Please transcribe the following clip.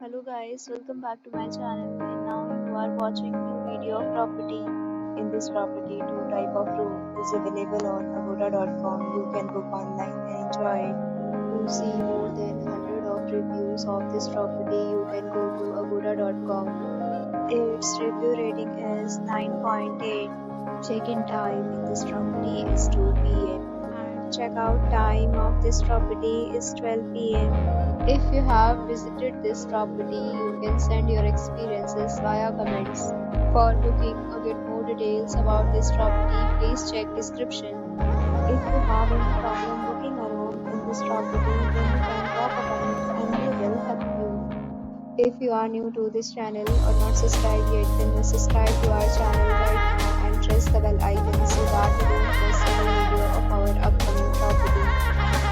Hello guys, welcome back to my channel and now you are watching new video of property. In this property, two type of room is available on agoda.com. You can book online and enjoy it. To see more than 100 of reviews of this property, you can go to agoda.com. Its review rating is 9.8. Check-in time in this property is 2 p.m. and check-out time of this property is 12 p.m. If you have visited this property, you can send your experiences via comments. For booking or get more details about this property, please check description. If you have any problem booking a room in this property, then you can drop a comment and we will help you. If you are new to this channel or not subscribed yet, then must subscribe to our channel right now and press the bell icon so that you don't miss any video of our upcoming property.